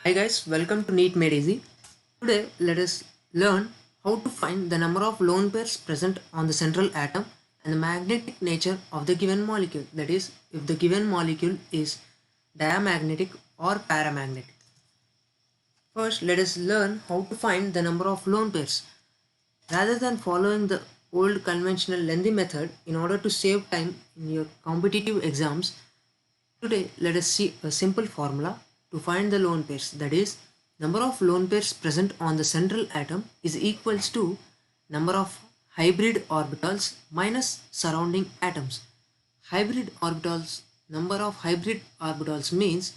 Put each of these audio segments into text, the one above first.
Hi guys, welcome to NEET Made Easy. Today let us learn how to find the number of lone pairs present on the central atom and the magnetic nature of the given molecule. That is, if the given molecule is diamagnetic or paramagnetic. First, let us learn how to find the number of lone pairs. Rather than following the old conventional lengthy method in order to save time in your competitive exams, today, let us see a simple formula to find the lone pairs. That is, number of lone pairs present on the central atom is equals to number of hybrid orbitals minus surrounding atoms. Number of hybrid orbitals means,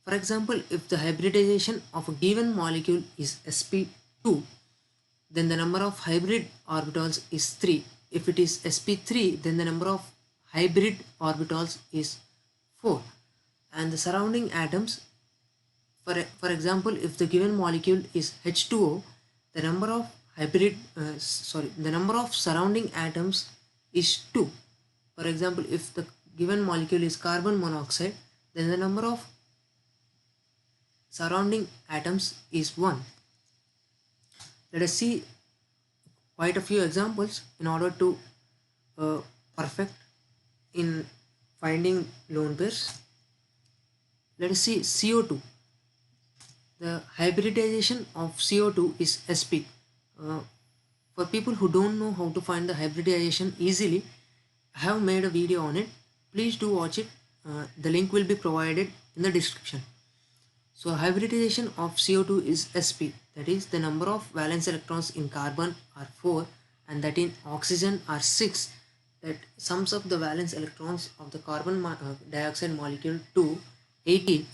for example, if the hybridization of a given molecule is sp2, then the number of hybrid orbitals is 3. If it is sp3, then the number of hybrid orbitals is 4. And the surrounding atoms, for example, if the given molecule is H2O, the number of the number of surrounding atoms is 2. For example, if the given molecule is carbon monoxide, then the number of surrounding atoms is 1. Let us see quite a few examples in order to perfect in finding lone pairs. Let us see CO2. The hybridization of CO2 is sp. Uh, for people who don't know how to find the hybridization easily, I have made a video on it. Please do watch it. The link will be provided in the description. So hybridization of CO2 is sp, that is the number of valence electrons in carbon are 4 and that in oxygen are 6, that sums up the valence electrons of the carbon dioxide molecule to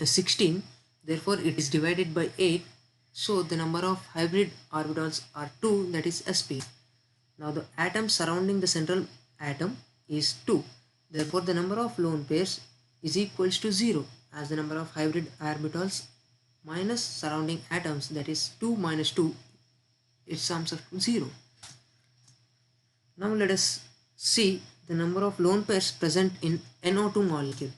16, therefore it is divided by 8, so the number of hybrid orbitals are 2, that is sp. Now the atom surrounding the central atom is 2, therefore the number of lone pairs is equals to 0, as the number of hybrid orbitals minus surrounding atoms, that is 2 minus 2, it sums up to 0. Now let us see the number of lone pairs present in NO2 molecule.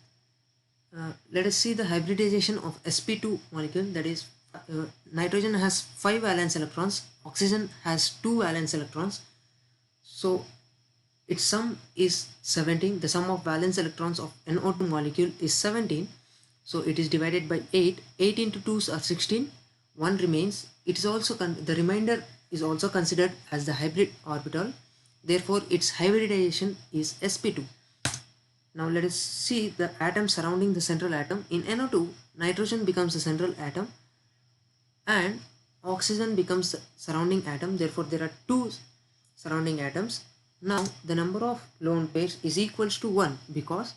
Let us see the hybridization of sp2 molecule, that is nitrogen has 5 valence electrons, oxygen has 2 valence electrons, so its sum is 17. The sum of valence electrons of NO2 molecule is 17, so it is divided by 8. 8 into 2s are 16, 1 remains. It is also the remainder is also considered as the hybrid orbital, therefore its hybridization is sp2. Now let us see the atom surrounding the central atom. In NO2, nitrogen becomes the central atom and oxygen becomes the surrounding atom, therefore there are 2 surrounding atoms. Now the number of lone pairs is equals to 1 because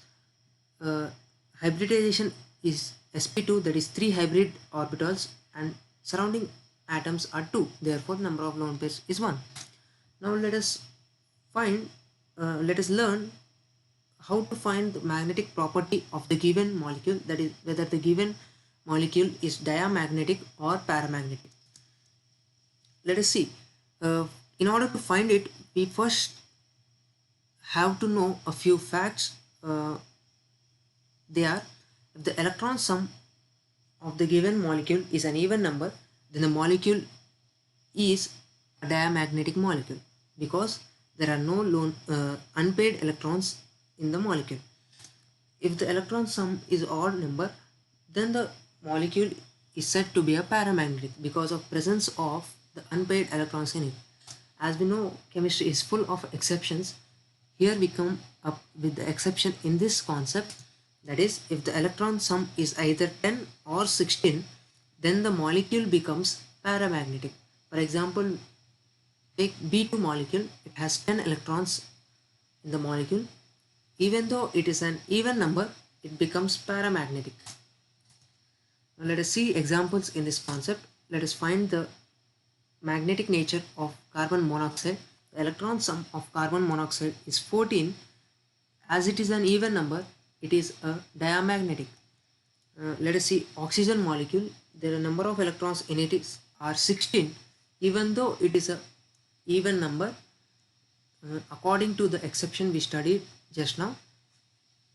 hybridization is sp2, that is 3 hybrid orbitals and surrounding atoms are 2, therefore number of lone pairs is 1. Now let us learn how to find the magnetic property of the given molecule, that is whether the given molecule is diamagnetic or paramagnetic. Let us see. In order to find it, we first have to know a few facts. They are, if the electron sum of the given molecule is an even number, then the molecule is a diamagnetic molecule because there are no unpaired electrons in the molecule. If the electron sum is odd number, then the molecule is said to be a paramagnetic because of presence of the unpaired electrons in it. As we know, chemistry is full of exceptions. Here we come up with the exception in this concept, that is, if the electron sum is either 10 or 16, then the molecule becomes paramagnetic. For example, take B2 molecule, it has 10 electrons in the molecule. Even though it is an even number, it becomes paramagnetic. Now let us see examples in this concept. Let us find the magnetic nature of carbon monoxide. The electron sum of carbon monoxide is 14. As it is an even number, it is a diamagnetic. Let us see oxygen molecule. The number of electrons in it are 16. Even though it is a even number, according to the exception we studied just now,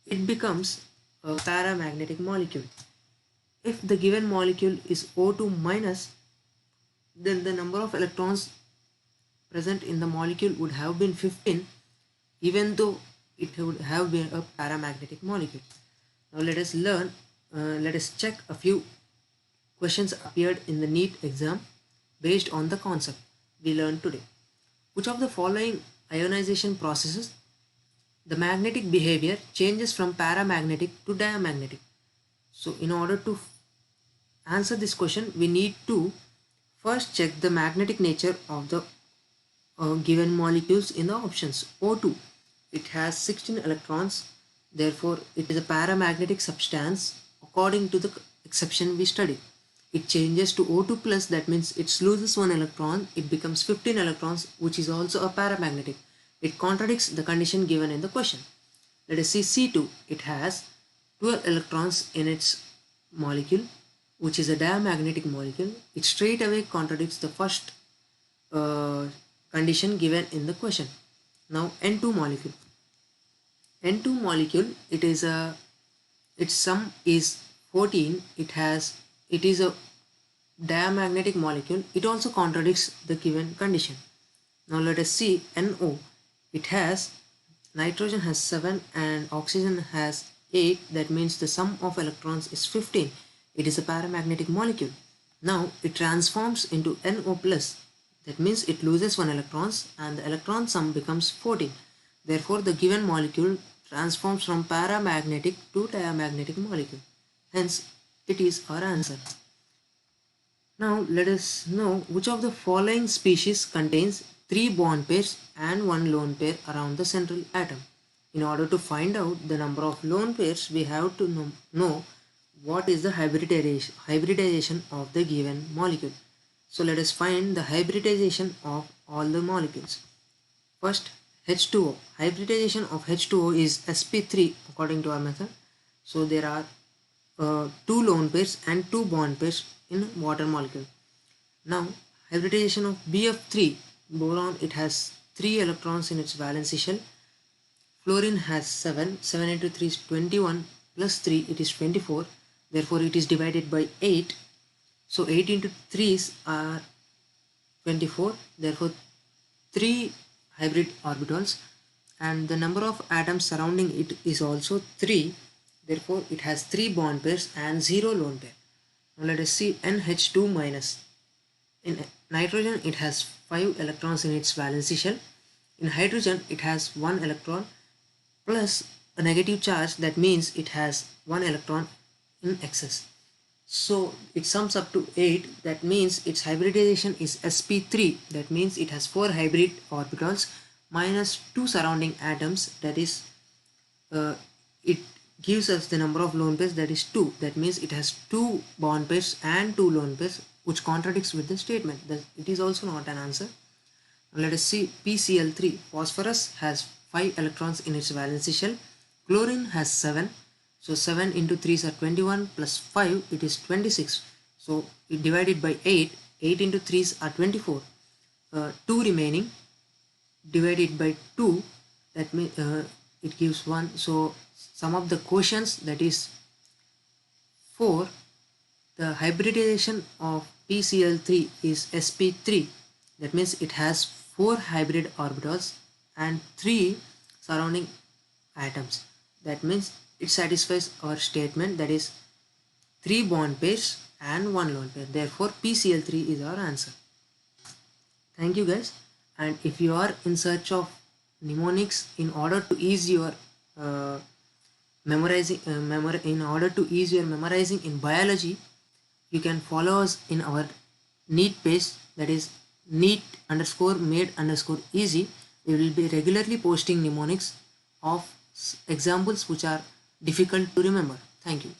it becomes a paramagnetic molecule. if the given molecule is O2 minus, then the number of electrons present in the molecule would have been 15, even though it would have been a paramagnetic molecule. Now let us check a few questions appeared in the NEET exam based on the concept we learned today. Which of the following ionization processes the magnetic behavior changes from paramagnetic to diamagnetic? So in order to answer this question, we need to first check the magnetic nature of the given molecules in the options. O2, it has 16 electrons, therefore it is a paramagnetic substance according to the exception we studied. It changes to O2 plus, that means it loses one electron, it becomes 15 electrons, which is also a paramagnetic. It contradicts the condition given in the question. Let us see C2, it has 12 electrons in its molecule, which is a diamagnetic molecule. It straight away contradicts the first condition given in the question. Now N2 molecule. N2 molecule, its sum is 14. It is a diamagnetic molecule. It also contradicts the given condition. Now let us see NO. It has nitrogen has 7 and oxygen has 8. That means the sum of electrons is 15. It is a paramagnetic molecule. Now it transforms into NO plus. That means it loses one electrons and the electron sum becomes 14. Therefore the given molecule transforms from paramagnetic to diamagnetic molecule. Hence it is our answer. Now let us know which of the following species contains 3 bond pairs and 1 lone pair around the central atom. In order to find out the number of lone pairs, we have to know what is the hybridization of the given molecule. So let us find the hybridization of all the molecules. First, H2O. Hybridization of H2O is sp3 according to our method. So there are 2 lone pairs and 2 bond pairs in water molecule. Now hybridization of BF3, boron, it has 3 electrons in its valency shell. Fluorine has 7 into 3 is 21 plus 3, it is 24. Therefore it is divided by 8. So 8 into 3s are 24. Therefore 3 hybrid orbitals, and the number of atoms surrounding it is also 3. Therefore it has 3 bond pairs and 0 lone pair. Now let us see NH2 minus. In nitrogen it has 5 electrons in its valency shell. In hydrogen it has 1 electron plus a negative charge, that means it has 1 electron in excess. So it sums up to 8. That means its hybridization is sp3. That means it has 4 hybrid orbitals minus 2 surrounding atoms. That is, it gives us the number of lone pairs, that is 2. That means it has 2 bond pairs and 2 lone pairs, which contradicts with the statement. That it is also not an answer. Now let us see PCl3. Phosphorus has 5 electrons in its valency shell. Chlorine has 7. So 7 into 3s are 21 plus 5, it is 26. So it divided by 8. 8 into 3s are 24. 2 remaining divided by 2, that means it gives 1. So sum of the quotients, that is 4. The hybridization of PCl3 is sp3. That means it has 4 hybrid orbitals and 3 surrounding atoms. That means it satisfies our statement, that is 3 bond pairs and 1 lone pair. Therefore PCl3 is our answer. Thank you guys, and if you are in search of mnemonics in order to ease your memorizing in biology, you can follow us in our NEET page, that is neat_made_easy. We will be regularly posting mnemonics of examples which are difficult to remember. Thank you.